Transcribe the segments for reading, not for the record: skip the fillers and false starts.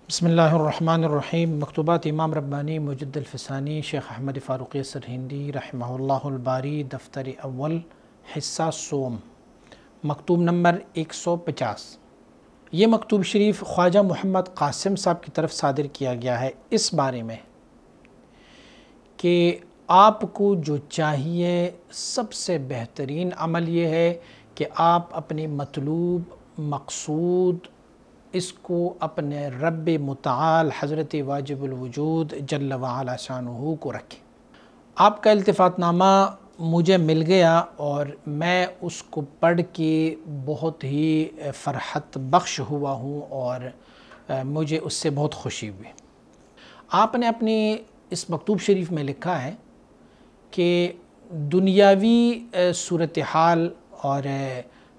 بسم اللہ الرحمن الرحیم۔ مکتوبات امام ربانی مجد الفسانی شیخ احمد فاروقی سرہندی رحمہ اللہ الباری، دفتر اول، حصہ سوم، مکتوب نمبر 150۔ یہ مکتوب شریف خواجہ محمد قاسم صاحب کی طرف صادر کیا گیا ہے اس بارے میں کہ آپ کو جو چاہیے سب سے بہترین عمل یہ ہے کہ آپ اپنے مطلوب مقصود اس کو اپنے رب متعال حضرت واجب الوجود جل وعلا شانہ کو رکھیں۔ آپ کا التفات نامہ مجھے مل گیا اور میں اس کو پڑھ کے بہت ہی فرحت بخش ہوا ہوں اور مجھے اس سے بہت خوشی ہوئی۔ آپ نے اپنی اس مکتوب شریف میں لکھا ہے کہ دنیاوی صورتحال اور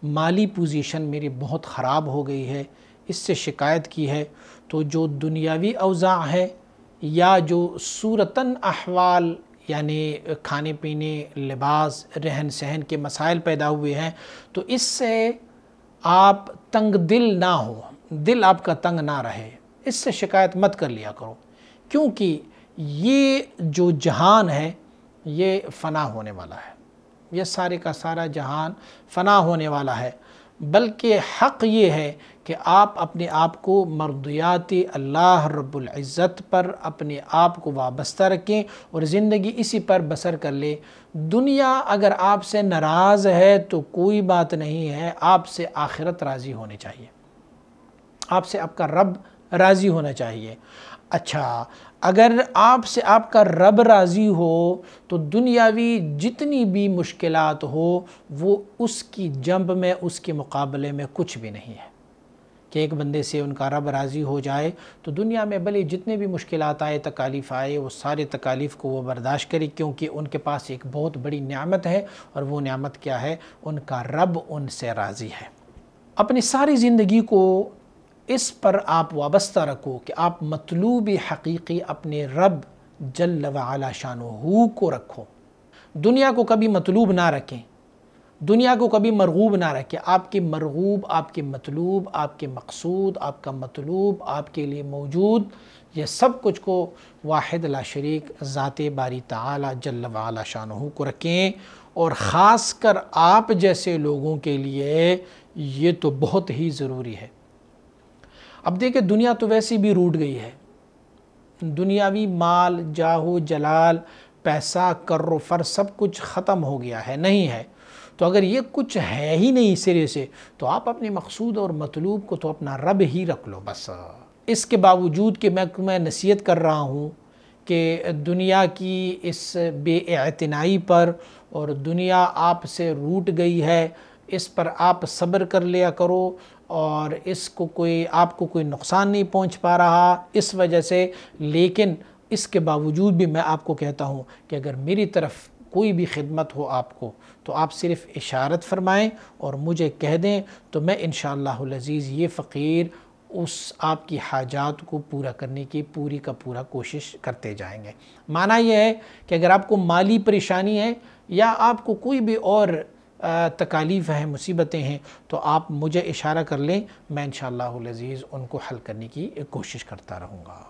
مالی پوزیشن میری بہت خراب ہو گئی ہے، اس سے شکایت کی ہے۔ تو جو دنیاوی اوضاع ہے یا جو صورتاً احوال یعنی کھانے پینے، لباس، رہن سہن کے مسائل پیدا ہوئے ہیں، تو اس سے آپ تنگ دل نہ ہو، دل آپ کا تنگ نہ رہے، اس سے شکایت مت کر لیا کرو، کیونکہ یہ جو جہان ہے یہ فنا ہونے والا ہے، یہ سارے کا سارا جہان فنا ہونے والا ہے۔ بلکہ حق یہ ہے کہ آپ اپنے آپ کو مرضیات اللہ رب العزت پر اپنے آپ کو وابستہ رکھیں اور زندگی اسی پر بسر کر لیں۔ دنیا اگر آپ سے ناراض ہے تو کوئی بات نہیں ہے، آپ سے آخرت راضی ہونے چاہیے، آپ سے آپ کا رب راضی ہونا چاہیے۔ اچھا، اگر آپ سے آپ کا رب راضی ہو تو دنیاوی جتنی بھی مشکلات ہو وہ اس کی جنب میں، اس کے مقابلے میں کچھ بھی نہیں ہے۔ کہ ایک بندے سے ان کا رب راضی ہو جائے تو دنیا میں بھلے جتنے بھی مشکلات آئے، تکالیف آئے، وہ سارے تکالیف کو وہ برداشت کرے، کیونکہ ان کے پاس ایک بہت بڑی نعمت ہے، اور وہ نعمت کیا ہے؟ ان کا رب ان سے راضی ہے۔ اپنی ساری زندگی کو اس پر آپ وابستہ رکھو کہ آپ مطلوب حقیقی اپنے رب جل وعلا شانہ کو رکھو، دنیا کو کبھی مطلوب نہ رکھیں، دنیا کو کبھی مرغوب نہ رکھیں۔ آپ کے مرغوب، آپ کے مطلوب، آپ کے مقصود، آپ کا مطلوب آپ کے لیے موجود، یہ سب کچھ کو واحد لا شریک ذات باری تعالی جل وعلا شانہ کو رکھیں، اور خاص کر آپ جیسے لوگوں کے لیے یہ تو بہت ہی ضروری ہے۔ اب دیکھیں، دنیا تو ویسی بھی روٹ گئی ہے، دنیاوی مال، جاہ و جلال، پیسہ، کر و فر سب کچھ ختم ہو گیا ہے، نہیں ہے۔ تو اگر یہ کچھ ہے ہی نہیں سرے سے، تو آپ اپنے مقصود اور مطلوب کو تو اپنا رب ہی رکھ لو بس۔ اس کے باوجود کہ میں نصیحت کر رہا ہوں کہ دنیا کی اس بے اعتنائی پر اور دنیا آپ سے روٹ گئی ہے، اس پر آپ صبر کر لیا کرو، اور اس کو آپ کو کوئی نقصان نہیں پہنچ پا رہا اس وجہ سے۔ لیکن اس کے باوجود بھی میں آپ کو کہتا ہوں کہ اگر میری طرف کوئی بھی خدمت ہو آپ کو، تو آپ صرف اشارت فرمائیں اور مجھے کہہ دیں، تو میں انشاءاللہ العزیز یہ فقیر اس آپ کی حاجات کو پورا کرنے کی پوری کا پورا کوشش کرتے جائیں گے۔ معنی یہ ہے کہ اگر آپ کو مالی پریشانی ہے یا آپ کو کوئی بھی اور تکالیف ہیں، مصیبتیں ہیں، تو آپ مجھے اشارہ کر لیں، میں انشاءاللہ العزیز ان کو حل کرنے کی کوشش کرتا رہوں گا۔